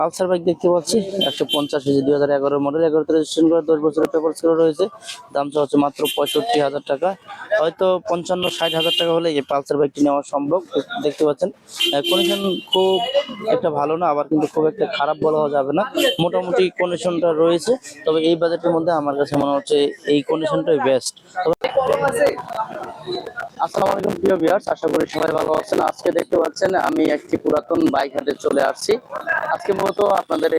Pulsar bike দেখতে পাচ্ছি 150 CC 2011 model, 11তে registration করা, 10 বছরের পেপার স্কোর রয়েছে। দামটা হচ্ছে মাত্র 65,000 টাকা। হয়তো 55-60,000 টাকা হলে এই পালসার বাইকটি নেওয়া সম্ভব। দেখতে পাচ্ছেন কন্ডিশন খুব একটা ভালো না, আবার কিন্তু খুব একটা খারাপ বলা যাবে না, মোটামুটি কন্ডিশনটা রয়েছে। তবে এই বাজেটের মধ্যে আমার কাছে মনে হচ্ছে এই কন্ডিশনটাই বেস্ট। আসসালামু আলাইকুম প্রিয় ভিউয়ার্স, আশা করি সবাই ভালো আছেন। আজকে দেখতে পাচ্ছেন আমি একটি পুরাতন বাইক হাটে চলে আসছি। আজকে মূলত আপনাদের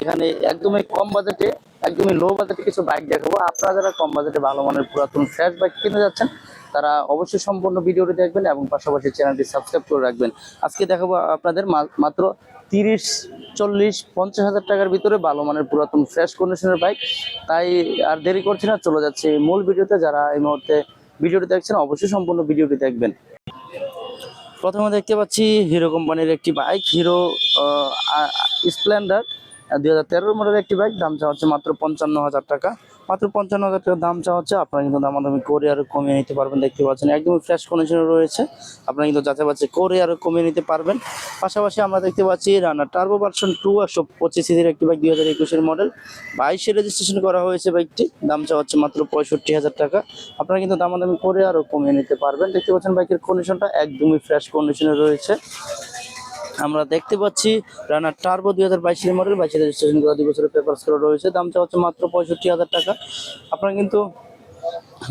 এখানে একদমই কম বাজেটে, একদমই লো বাজেটে কিছু বাইক দেখাবো। আপনারা যারা কম বাজেটে ভালো মানের পুরাতন ফ্রেশ বাইক কিনতে যাচ্ছেন তারা অবশ্যই সম্পূর্ণ ভিডিওটি দেখবেন এবং পাশাপাশি চ্যানেলটি সাবস্ক্রাইব করে রাখবেন। আজকে দেখাবো আপনাদের মাত্র 30, 40, 50,000 টাকার ভিতরে ভালো মানের পুরাতন ফ্রেশ কন্ডিশনের বাইক। তাই আর দেরি করছি না, চলে যাচ্ছে মূল ভিডিওতে। যারা এই মুহূর্তে ভিডিওটি দেখছেন অবশ্যই সম্পূর্ণ ভিডিওটি দেখবেন। প্রথমে দেখতে পাচ্ছি হিরো কোম্পানির একটি বাইক, হিরো স্প্লেন্ডার 2013 মডেলের একটি বাইক। দাম চাওয়া হচ্ছে মাত্র 55,000 টাকা। মাত্র 55,000 টাকা দাম চাওয়া হচ্ছে। আপনারা কিন্তু দামাদামি করে আরো কমিয়ে নিতে পারবেন। দেখতে পাচ্ছেন একদমই ফ্রেশ কন্ডিশনে রয়েছে, আপনারা কিন্তু যাচাই বাছাই করে আরো কমিয়ে নিতে পারবেন। পাশাপাশি আমরা দেখতে পাচ্ছি রানার টার্বো ভার্সন 2 125 সিসির একটি বাইক, 2021 মডেল, 22-এ রেজিস্ট্রেশন করা হয়েছে বাইকটি। দাম চাওয়া হচ্ছে মাত্র 65,000 টাকা। আপনারা কিন্তু দামাদামি করে আরো কমিয়ে নিতে পারবেন। দেখতে পাচ্ছেন বাইকের কন্ডিশনটা একদমই ফ্রেশ কন্ডিশনে রয়েছে। আমরা দেখতে পাচ্ছি রানার টার্বো 2022 মডেল, 22-এ রেজিস্ট্রেশন করা, 2 বছরের পেপারস করা রয়েছে। দাম চাওয়া হচ্ছে মাত্র 65,000 টাকা। আপনারা কিন্তু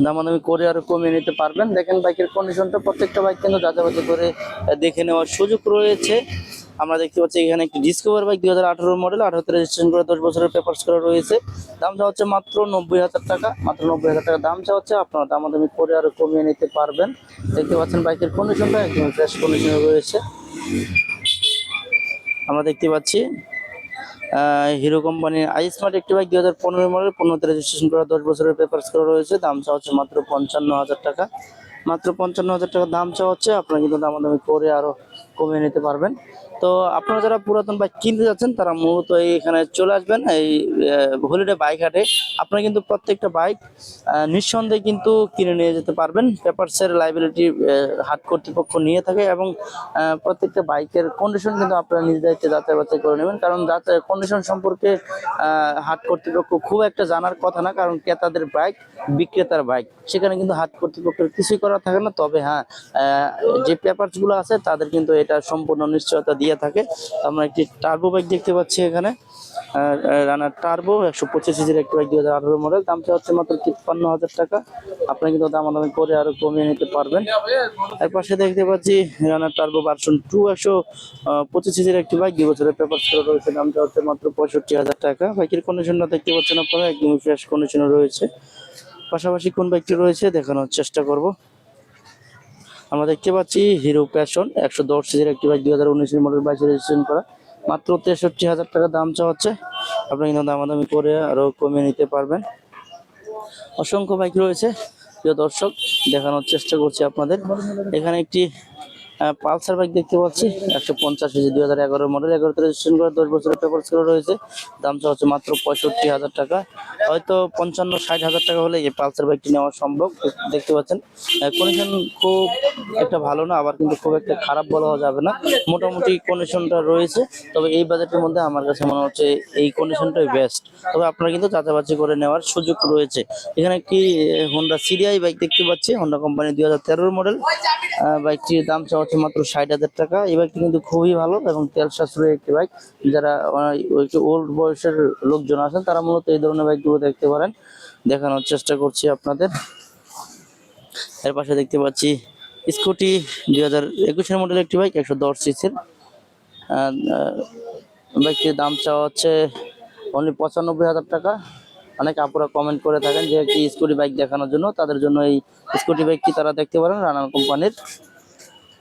দামাদামি করে আরো কমিয়ে নিতে পারবেন। দেখেন বাইকের কন্ডিশনটা, প্রত্যেকটা বাইক কিন্তু যাচাই করে দেখে নেওয়ার সুযোগ রয়েছে। আমরা দেখতে পাচ্ছি এখানে একটি ডিসকভার বাইক, 2018 মডেল, 18তে রেজিস্ট্রেশন করে, 10 বছরের পেপারস করা রয়েছে। দাম চাওয়া হচ্ছে মাত্র 90,000 টাকা। মাত্র 90,000 টাকা দাম চাওয়া হচ্ছে। আপনারা দামাদামি করে আরো কমিয়ে নিতে পারবেন। দেখতে পাচ্ছেন বাইকের কন্ডিশনটা একদম ফ্রেশ কন্ডিশনে রয়েছে। আমরা দেখতে পাচ্ছি হিরো কোম্পানির আইস্মার্ট একটি বাইক, 2015 মডেল, 15তে রেজিস্ট্রেশন করা, 10 বছরের পেপারস করা রয়েছে। দাম চাওয়া হচ্ছে মাত্র 55,000 টাকা। মাত্র 55,000 টাকা দাম চাওয়া হচ্ছে। আপনারা কিন্তু দামাদামি করে আরো কমিয়ে নিতে পারবেন। তো আপনারা যারা পুরাতন বাইক কিনতে যাচ্ছেন তারা মূলত এখানে চলে আসবেন, এই হলিডে বাইক হাটে। আপনারা কিন্তু প্রত্যেকটা বাইক নিঃসন্দেহে কিন্তু কিনে নিয়ে যেতে পারবেন। পেপারসের লাইবিলিটি হাট কর্তৃপক্ষ নিয়ে থাকে এবং প্রত্যেকটা বাইকের কন্ডিশন কিন্তু আপনারা নিজ দায়িত্বে যাচাই বাছাই করে নেবেন। কারণ কন্ডিশন সম্পর্কে হাট কর্তৃপক্ষ খুব একটা জানার কথা না, কারণ ক্রেতাদের বাইক বিক্রেতার বাইক, সেখানে কিন্তু হাট কর্তৃপক্ষের কিছুই করা থাকে না। তবে হ্যাঁ, যে পেপারসগুলো আছে তাদের কিন্তু এটা সম্পূর্ণ নিশ্চয়তা দিয়ে থাকে। আমরা একটি টার্বো বাইক দেখতে পাচ্ছি এখানে, রানার টার্বো 125 সিসির একটি বাইক, 2018 মডেল। দামটা হচ্ছে মাত্র 53,000 টাকা। আপনারা কিন্তু দামাদামি করে আরো কমিয়ে নিতে পারবেন। এর পাশে দেখতে পাচ্ছি রানার টার্বো ভার্সন 2 125 সিসির একটি বাইক, 2 বছরের পেপারস করা রয়েছে। দামটা হচ্ছে মাত্র 65,000 টাকা। বাইকের কন্ডিশনটা দেখতে পাচ্ছেন আপনারা একদমই ফ্রেশ কন্ডিশনে রয়েছে। পাশাপাশি কোন বাইকটি রয়েছে দেখানোর চেষ্টা করব। আমরা দেখতে পাচ্ছি হিরো প্যাশন 110 সিসির একটি বাইক, 2019 মডেল, 22-এ রেজিস্ট্রেশন করা, মাত্র 63,000 টাকা দাম চাওয়া হচ্ছে। আপনারা কিন্তু দামাদামি করে আরো কমিয়ে নিতে পারবেন। অসংখ্য বাইক রয়েছে প্রিয় দর্শক, দেখানোর চেষ্টা করছি আপনাদের। এখানে একটি পালসার বাইক দেখতে পাচ্ছি 150 সিসি, 2011 মডেল, 11তে রেজিস্ট্রেশন করা, 10 বছরের পেপারস করা রয়েছে। দাম চাওয়া হচ্ছে মাত্র 65,000 টাকা। হয়তো 55-60,000 টাকা হলে এই পালসার বাইকটি নেওয়া সম্ভব। দেখতে পাচ্ছেন কন্ডিশন খুব একটা ভালো না, আবার কিন্তু খুব একটা খারাপ বলা যাবে না, মোটামুটি কন্ডিশনটা রয়েছে। তবে এই বাজেটের মধ্যে আমার কাছে মনে হচ্ছে এই কন্ডিশনটাই বেস্ট। তবে আপনারা কিন্তু যাচাই করে নেওয়ার সুযোগ রয়েছে। এখানে একটি হোন্ডা সিরিআই বাইক দেখতে পাচ্ছি, হোন্ডা কোম্পানি, 2013 মডেল। বাইকটির দাম চাওয়া হচ্ছে মাত্র 60,000 টাকা। এই বাইকটি কিন্তু খুবই ভালো এবং তেল সাশ্রয়ী একটি বাইক। যারা ওল্ড বয়সের লোকজন আছেন তারা মূলত এই ধরনের বাইকগুলো দেখতে পারেন। দেখানোর চেষ্টা করছি আপনাদের। এর পাশে দেখতে পাচ্ছি স্কুটি 2021 মডেলের একটি বাইক, 110 সিসির। বাইকটির দাম চাওয়া হচ্ছে অনলি 95,000 টাকা। অনেক আপুরা কমেন্ট করে থাকেন যে একটি স্কুটি বাইক দেখানোর জন্য, তাদের জন্য এই স্কুটি বাইকটি তারা দেখতে পারেন রানার কোম্পানির।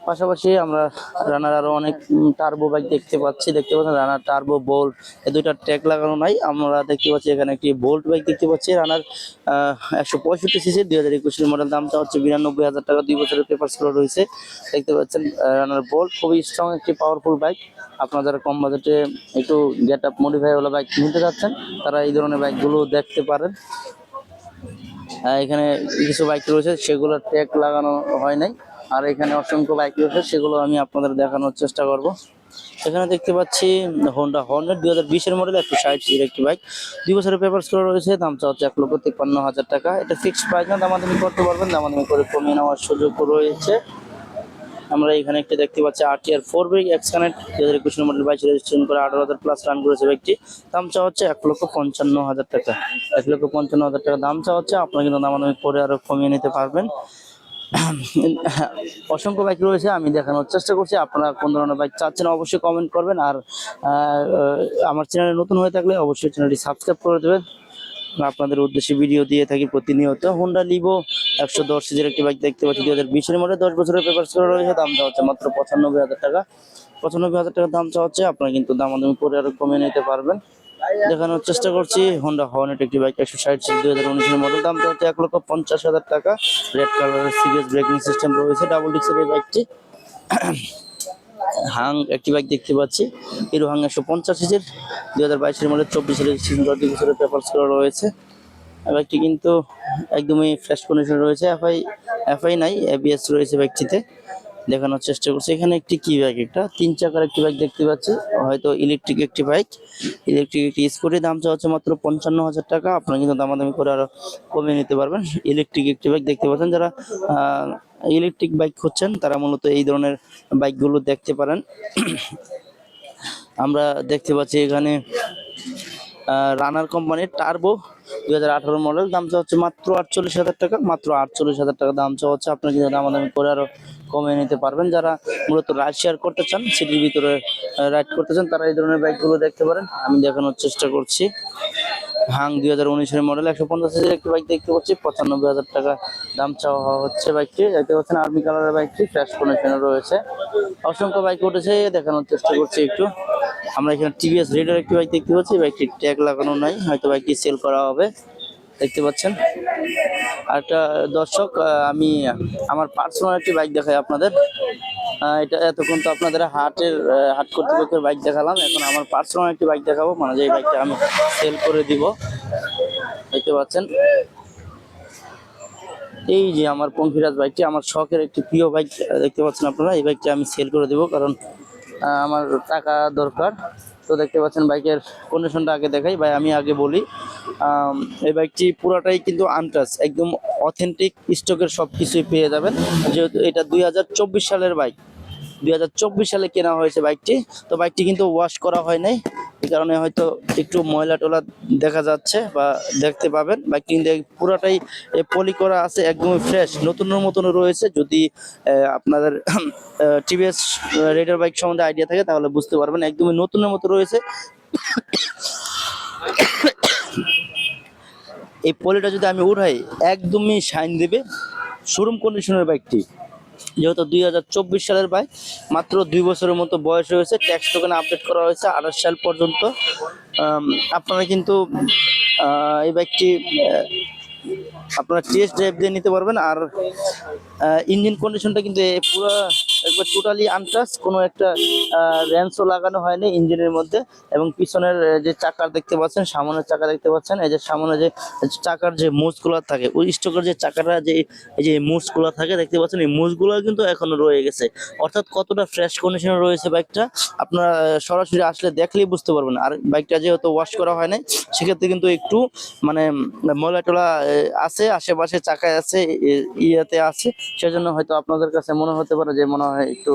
পাশাপাশি আমরা রানার আরো অনেক টার্বো বাইক দেখতে পাচ্ছেন রানার টার্বো, বোল্ট, এই দুইটা ট্যাগ লাগানো নাই। আমরা দেখতে পাচ্ছি এখানে একটি বোল্ট বাইক দেখতে পাচ্ছি রানার 165 সিসি, 2021 মডেল। দামটা হচ্ছে 92,000 টাকা। 2 বছরের পেপারস করা রয়েছে। দেখতে পাচ্ছেন রানার বোল্ট, খুবই স্ট্রং একটি পাওয়ারফুল বাইক। আপনারা যারা কম বাজেটে একটু get up modify OLA bike নিতে যাচ্ছেন তারা এই ধরনের বাইকগুলো দেখতে পারেন। এখানে কিছু বাইক রয়েছে সেগুলোর ট্যাগ লাগানো হয় নাই, আর এখানে অসংখ্য বাইক রয়েছে সেগুলো আমি আপনাদের দেখানোর চেষ্টা করব। এখানে দেখতে পাচ্ছি হোন্ডা হর্নেট 2020-এর মডেল 160 সিসির একটি বাইক, 2 বছরের পেপারস করা রয়েছে, দাম হচ্ছে 1,53,000 টাকা। এটা ফিক্সড প্রাইস না, দামাদামি করতে পারবেন, দামাদামি করে কমিয়ে নেওয়ার সুযোগ রয়েছে। আমরা এখানে একটা দেখতে পাচ্ছি RTR 4 x connect 2021 model, 22 registration করে 18,000 প্লাস রান করেছে বাইকটি, দাম হচ্ছে 1,55,000 টাকা। 1,55,000 টাকা দাম হচ্ছে, আপনারা কিন্তু দামাদামি করে আরো কমিয়ে নিতে পারবেন। অসংখ্য বাইক রয়েছে, আমি দেখানোর চেষ্টা করছি। আপনারা কোন ধরনের বাইক চাচ্ছেন অবশ্যই কমেন্ট করবেন, আর আমার চ্যানেলে নতুন হয়ে থাকলে অবশ্যই চ্যানেলটি সাবস্ক্রাইব করে দেবেন। আপনাদের উদ্দেশ্যে ভিডিও দিয়ে থাকি প্রতিনিয়ত। হোন্ডা লিভো 110 সিসির একটি বাইক দেখতে পাচ্ছি, 2020-এর মডেল, 10 বছরের পেপারস করা রয়েছে, দাম হচ্ছে মাত্র 95,000 টাকা। 95,000 টাকা দাম হচ্ছে, আপনারা কিন্তু দামাদামি করে আরো কমিয়ে নিতে পারবেন। দেখানোর চেষ্টা করছি হোন্ডা হর্নেট একটি বাইক, 160 সিসি, 2019-এর মডেল, দাম হচ্ছে 1,50,000 টাকা। রেড কালারের সিরিয়াস ব্রেকিং সিস্টেম রয়েছে, ডাবল ডিস্কের এই বাইকটি। হাং একটি বাইক দেখতে পাচ্ছি, হিরো হাং 150 সিসির, 2022-এর মডেল, 24 রেজিস্ট্রেশন, 10 বছরের পেপারস করা রয়েছে। বাইকটি কিন্তু একদমই ফ্রেশ কন্ডিশনে রয়েছে, এফআই নাই, এবিএস রয়েছে বাইকটিতে। দেখানোর চেষ্টা করছি। এখানে একটি কি বাইক, একটা 3 চাকার একটি বাইক দেখতে পাচ্ছি, হয়তো ইলেকট্রিক একটি বাইক, ইলেকট্রিক একটি স্কুটি, দাম হচ্ছে মাত্র 55,000 টাকা। আপনারা কিন্তু দামাদামি করে আরো কমিয়ে নিতে পারবেন। ইলেকট্রিক একটি বাইক দেখতে পাচ্ছেন, যারা ইলেকট্রিক বাইক খুঁজছেন তারা মূলত এই ধরনের বাইকগুলো দেখতে পারেন। আমরা দেখতে পাচ্ছি এখানে রানার কোম্পানির টার্বো 2018 মডেল, দাম হচ্ছে মাত্র 48,000 টাকা। মাত্র 48,000 টাকা দাম হচ্ছে, আপনারা কিন্তু দামাদামি করে আরো কমিয়ে নিতে পারবেন। যারা মূলত রাইড শেয়ার করতে চান, সিটির ভিতরে রাইড করতে চান, তারা এই ধরনের বাইকগুলো দেখতে পারেন। আমি দেখানোর চেষ্টা করছি। হাং 2019-এর মডেল, 150 সিসির একটি বাইক দেখতে পাচ্ছি, 95,000 টাকা দাম চাওয়া হচ্ছে বাইকটি। দেখতে পাচ্ছেন আর্মি কালারের বাইকটি ফ্রেশ কন্ডিশনে রয়েছে। অসংখ্য বাইক উঠেছে, দেখানোর চেষ্টা করছি একটু। আমরা এখানে টিভিএস রেডার একটি বাইক দেখতে পাচ্ছি, বাইকটি ট্যাগ লাগানো নাই, হয়তো বাইকটি সেল করা হবে, দেখতে পাচ্ছেন। আর একটা দর্শক, আমি আমার পার্সোনাল একটি বাইক দেখাই আপনাদের। এটা এতক্ষণ তো আপনাদের হাট কর্তৃপক্ষের বাইক দেখালাম, এখন আমার পার্সোনাল একটি বাইক দেখাবো, মানে যে বাইকটা আমি সেল করে দিব। দেখতে পাচ্ছেন এই যে আমার পঙ্খিরাজ বাইকটি, আমার শখের একটি প্রিয় বাইক দেখতে পাচ্ছেন আপনারা। এই বাইকটি আমি সেল করে দিব, কারণ আমার টাকা দরকার। তো দেখতে পাচ্ছেন বাইকের কন্ডিশনটা আগে দেখাই, ভাই আমি আগে বলি। এই বাইকটি পুরোটাই কিন্তু আনটাচ, একদম অথেন্টিক স্টকের সব কিছুই পেয়ে যাবেন। যেহেতু এটা 2024 সালের বাইক, 2024 সালে কেনা হয়েছে বাইকটি, তো বাইকটি কিন্তু ওয়াশ করা হয় নাই, এই কারণে হয়তো একটু ময়লা টলা দেখা যাচ্ছে বা দেখতে পাবেন। বাইকটি কিন্তু পুরোটাই পলি করা আছে, একদমই ফ্রেশ, নতুনের মতন রয়েছে। যদি আপনাদের টিভিএস রেডার বাইক সম্বন্ধে আইডিয়া থাকে তাহলে বুঝতে পারবেন, একদমই নতুনের মতো রয়েছে। এই পলিটা যদি আমি উঠাই একদমই শাইন দেবে, শোরুম কন্ডিশনের বাইকটি। যেহেতু 2024 সালের বাইক, মাত্র 2 বছরের মতো বয়স হয়েছে, ট্যাক্স টোকেন আপডেট করা হয়েছে 28 সাল পর্যন্ত। আপনারা কিন্তু এই বাইকটি আপনারা টেস্ট ড্রাইভ দিয়ে নিতে পারবেন। আর ইঞ্জিন কন্ডিশনটা কিন্তু পুরো একবার টোটালি আনটাচ, কোনো একটা র্যান্সও লাগানো হয়নি ইঞ্জিনের মধ্যে। এবং পিছনের যে চাকার দেখতে পাচ্ছেন, সামনের চাকা দেখতে পাচ্ছেন, এই যে সামনে যে চাকার যে মুছগুলো থাকে, ওই স্টকের যে চাকাটা যে এই যে মুছগুলো থাকে দেখতে পাচ্ছেন, এই মুছগুলো কিন্তু এখনো রয়ে গেছে। অর্থাৎ কতটা ফ্রেশ কন্ডিশনে রয়েছে বাইকটা, আপনারা সরাসরি আসলে দেখলেই বুঝতে পারবেন। আর বাইকটা যেহেতু ওয়াশ করা হয় নাই, সেক্ষেত্রে কিন্তু একটু মানে ময়লা টলা আছে, আশেপাশে চাকায় আছে, ইয়েতে আছে, সেজন্য হয়তো আপনাদের কাছে মনে হতে পারে যে মনে হয় একটু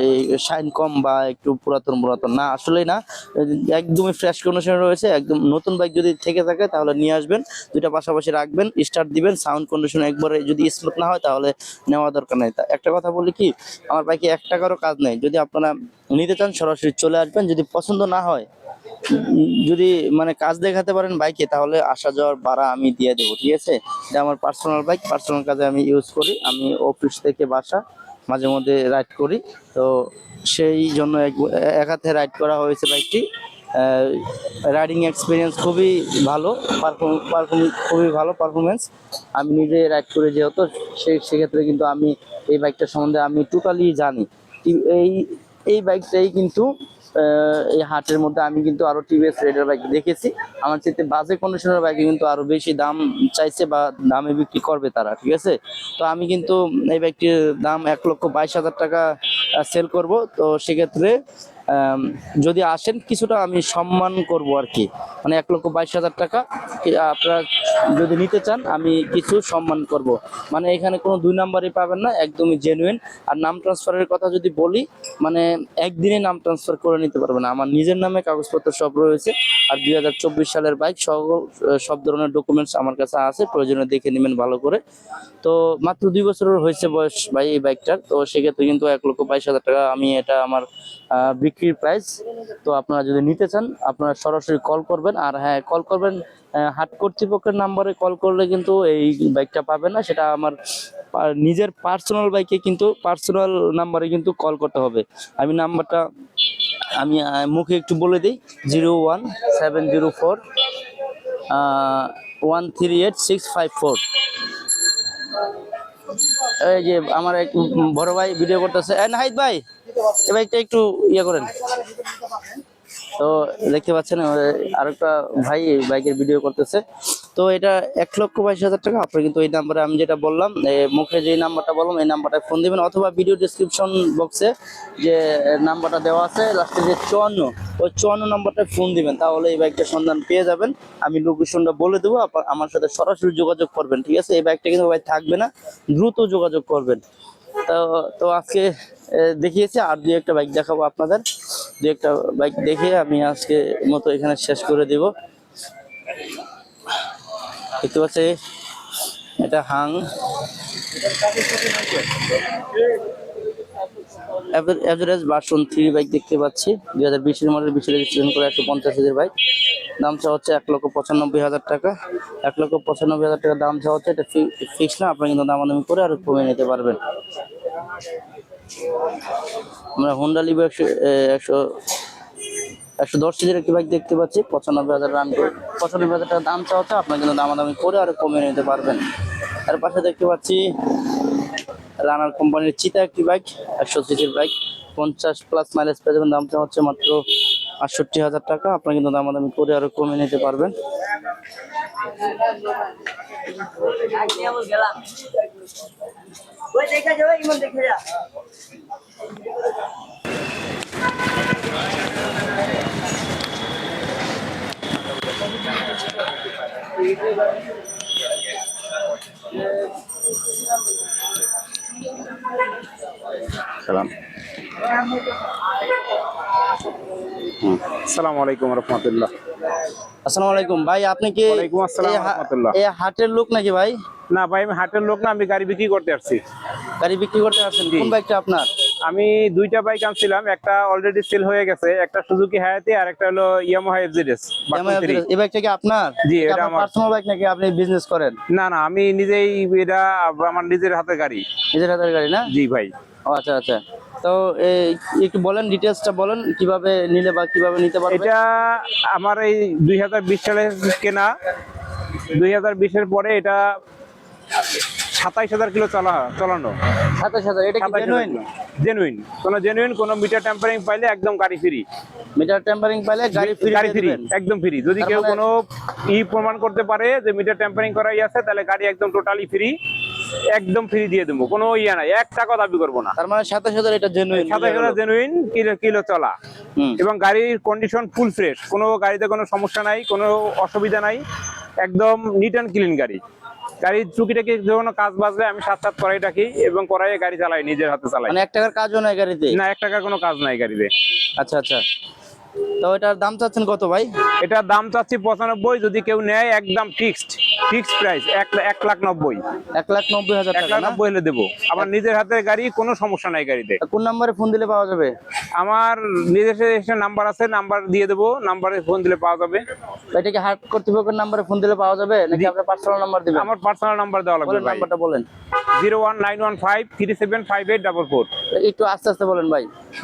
এই শাইন কম বা একটু পুরাতন পুরাতন। না, আসলেই না, একদমই ফ্রেশ কন্ডিশনে রয়েছে। একদম নতুন বাইক যদি থেকে থাকে তাহলে নিয়ে আসবেন, দুইটা পাশাপাশি রাখবেন, স্টার্ট দিবেন, সাউন্ড কন্ডিশন একবারে যদি স্মুথ না হয় তাহলে নেওয়া দরকার নেই। একটা কথা বলি কি, আমার বাইকে 1 টাকারও কাজ নেই। যদি আপনারা নিতে চান সরাসরি চলে আসবেন, যদি পছন্দ না হয়, যদি মানে কাজ দেখাতে পারেন বাইকে, তাহলে আসা যাওয়ার ভাড়া আমি দিয়ে দেবো, ঠিক আছে। এটা আমার পার্সোনাল বাইক, পার্সোনাল কাজে আমি ইউজ করি। আমি অফিস থেকে বাসা মাঝে মধ্যে রাইড করি, তো সেই জন্য এক হাতে রাইড করা হয়েছে বাইকটি। রাইডিং এক্সপিরিয়েন্স খুবই ভালো, খুবই ভালো পারফরমেন্স। আমি নিজে রাইড করে, যেহেতু সেক্ষেত্রে কিন্তু আমি এই বাইকটার সম্বন্ধে আমি টোটালি জানি। এই এই বাইকটাই কিন্তু এই হাটের মধ্যে আমি কিন্তু আরো টিভিএস রেডার বাইক দেখেছি, আমার চেয়ে বাজে কন্ডিশনের বাইকে কিন্তু আরো বেশি দাম চাইছে বা দামে বিক্রি করবে তারা, ঠিক আছে। তো আমি কিন্তু এই বাইকটির দাম 1,22,000 টাকা সেল করব। তো সেক্ষেত্রে যদি আসেন কিছুটা আমি সম্মান করব আর কি, মানে 1,22,000 টাকা আপনারা যদি নিতে চান আমি কিছু সম্মান করব। মানে এখানে কোনো 2 নাম্বারই পাবেন না, একদমই জেনুইন। আর নাম ট্রান্সফারের কথা যদি বলি, মানে একদিনে নাম ট্রান্সফার করে নিতে পারবেন। আমার নিজের নামে কাগজপত্র সব রয়েছে, আর 2024 সালের বাইক সব ধরনের ডকুমেন্টস আমার কাছে আছে, প্রয়োজনে দেখে নেবেন ভালো করে। তো মাত্র 2 বছরের হয়েছে বয়স ভাই এই বাইকটার, তো সেক্ষেত্রে কিন্তু 1,22,000 টাকা আমি এটা আমার বিক্রির প্রাইস। তো আপনারা যদি নিতে চান আপনারা সরাসরি কল করবেন। আর হ্যাঁ, কল করবেন হাট কর্তৃপক্ষের নাম্বারে কল করলে কিন্তু এই বাইকটা পাবেন না, সেটা আমার নিজের পার্সোনাল বাইকে কিন্তু পার্সোনাল নাম্বারে কিন্তু কল করতে হবে। আমি নাম্বারটা আমি মুখে একটু বলে দিই, 01704 138 654। এই যে আমার এক বড় ভাই ভিডিও করতেছে, নাহিদ ভাই এই বাইকটা একটু ইয়ে করেন। তো দেখতে পাচ্ছেন আরেকটা ভাই বাইকের ভিডিও করতেছে। তো এটা 1,22,000 টাকা। আপনি কিন্তু এই নাম্বারে আমি যেটা বললাম, মুখে যে নাম্বারটা বললাম এই নাম্বারটায় ফোন দিবেন, অথবা ভিডিও ডিসক্রিপশন বক্সে যে নাম্বারটা দেওয়া আছে লাস্টে যে 54, ওই 54 নাম্বারটায় ফোন দিবেন, তাহলে এই বাইকটার সন্ধান পেয়ে যাবেন। আমি লোকেশনটা বলে দেবো, আমার সাথে সরাসরি যোগাযোগ করবেন, ঠিক আছে? এই বাইকটা কিন্তু ভাই থাকবে না, দ্রুত যোগাযোগ করবেন। তো তো আজকে দেখিয়েছি, আর 2-1টা বাইক দেখাবো আপনাদের। 2-1টা বাইক দেখে আমি আজকে মতো এখানে শেষ করে দেব। দেখতে পাচ্ছি এটা হাং এভারেজ ভার্সন 3 বাইক দেখতে পাচ্ছি, 2020 মডেল, 20 রেজিস্ট্রেশন করে 150 বাইক। দাম চা হচ্ছে 1,95,000 টাকা। 1,95,000 টাকা দাম চা হচ্ছে, এটা ফিক্স না, আপনি কিন্তু দামাদামি করে আর কমে নিতে পারবেন। আমরা হোন্ডা লিভো 110 সিজের একটি বাইক দেখতে পাচ্ছি, 95,000 রান করে 95,000 টাকা দাম চা হচ্ছে, আপনি কিন্তু দামাদামি করে আর কমে নিতে পারবেন। তার পাশে দেখতে পাচ্ছি রানার কোম্পানির চিতা একটি বাইক, 100 সিসির বাইক, 50+ মাইলেজ পেয়ে যাবেন। দামটা হচ্ছে মাত্র 68,000 টাকা, আপনারা কিন্তু দামাদামি করে আরো কমে নিতে পারবেন। সালাম। আসসালামু আলাইকুম রহমতুল্লাহ। আসসালামু আলাইকুম ভাই, আপনি কি ওয়ালাইকুম আসসালাম রহমতুল্লাহ। এই হাটের লোক নাকি ভাই? না ভাই, আমি হাটের লোক না, আমি গাড়ি বিক্রি করতে আসছি। গাড়ি বিক্রি করতে আসছেন? কোন বাইকটা আপনার? আমি 2টা বাইক আনছিলাম, একটা অলরেডি সেল হয়ে গেছে, একটা সুজুকি হায়াতি আর একটা হলো ইয়ামাহা এফজেডএস। এই বাইকটা কি আপনার? জি, এটা আমার পার্সোনাল বাইক নাকি আপনি বিজনেস করেন? না না, আমি নিজেই, এটা আমার নিজের হাতে গাড়ি। নিজের হাতের গাড়ি না? জি ভাই। ও আচ্ছা আচ্ছা। তো একটু বলেন, ডিটেইলসটা বলেন, কিভাবে নিলে বা কিভাবে নিতে পারবে? এটা আমার এই 2020 সালে কেনা, 2020-এর পরে এটা 27,000 কিলো চালানো। 27,000? এটা কি জেনুইন? জেনুইন, কোনো মিটার টেম্পারিং পাইলে একদম গাড়ি ফ্রি। মিটার টেম্পারিং পাইলে গাড়ি ফ্রি? একদম ফ্রি। যদি কেউ কোনো প্রমাণ করতে পারে যে মিটার টেম্পারিং করাই আছে, তাহলে গাড়ি একদম টোটালি ফ্রি, একদম ফ্রি দিয়ে দেবো, কোনো ইয়া নাই, 1 টাকা দাবি করবো না। তার মানে 27,000 এটা জেনুইন? 27,000 জেনুইন, কিলো চলা, এবং গাড়ির কন্ডিশন ফুল ফ্রেশ, কোনো গাড়িতে কোনো সমস্যা নাই, কোনো অসুবিধা নাই, একদম নিট অ্যান্ড ক্লিন গাড়ি। গাড়ির টুকিটাকি যখন কাজ বাজলে আমি সাথে করাই রাখি, এবং করাইয়ে গাড়ি চালাই, নিজের হাতে চালাই। মানে 1 টাকার কাজও নাই গাড়িতে? না, 1 টাকার কোনো কাজ নাই গাড়িতে। আচ্ছা আচ্ছা। তো এটার দাম চাচ্ছেন কত ভাই? এটার দাম চাচ্ছি 95, যদি কেউ নেয় একদম ফিক্সড প্রাইস 1,90,000। 1,90,000 টাকা? 1,90,000 হলে দেবো। আমার নিজের হাতের গাড়ি, কোনো সমস্যা নাই গাড়িতে। কোন নম্বরে ফোন দিলে পাওয়া যাবে? আমার নিজস্ব নাম্বার আছে, নাম্বার দিয়ে দেবো, নাম্বারে ফোন দিলে পাওয়া যাবে। এটা কি হাট কর্তৃপক্ষের নাম্বারে ফোন দিলে পাওয়া যাবে নাকি আপনার পার্সোনাল নাম্বার দিবেন? আমার পার্সোনাল নাম্বার দেওয়া লাগবে ভাই। নাম্বারটা বলেন। 01915375844। একটু আস্তে আস্তে বলেন ভাই।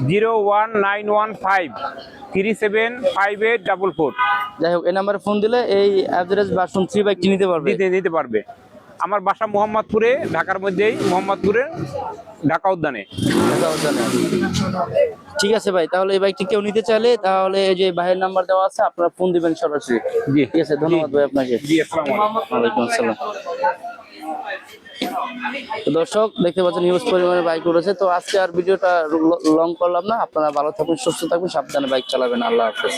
01915375844। যাই হোক, এই নাম্বারে ফোন দিলে এই এভারেজ ভার্সন 3 বাইকটি নিতে পারবে। আমার বাসা মোহাম্মদপুরে, ঢাকার মধ্যেই, মোহাম্মদপুরে, ঢাকা উদ্যানে। ঠিক আছে ভাই, তাহলে এই বাইকটি কেউ নিতে চাইলে তাহলে এই যে ভাইয়ের নাম্বার দেওয়া আছে, আপনারা ফোন দিবেন সরাসরি। জি ঠিক আছে, ধন্যবাদ ভাই আপনাকে। জি, আসসালামু আলাইকুম। ওয়ালাইকুম আসসালাম। তো দর্শক দেখতে পাচ্ছেন হিউজ পরিমাণে বাইক উঠেছে। তো আজকে আর ভিডিওটা লং করলাম না, আপনারা ভালো থাকুন, সুস্থ থাকুন, সাবধানে বাইক চালাবেন। আল্লাহ হাফেজ।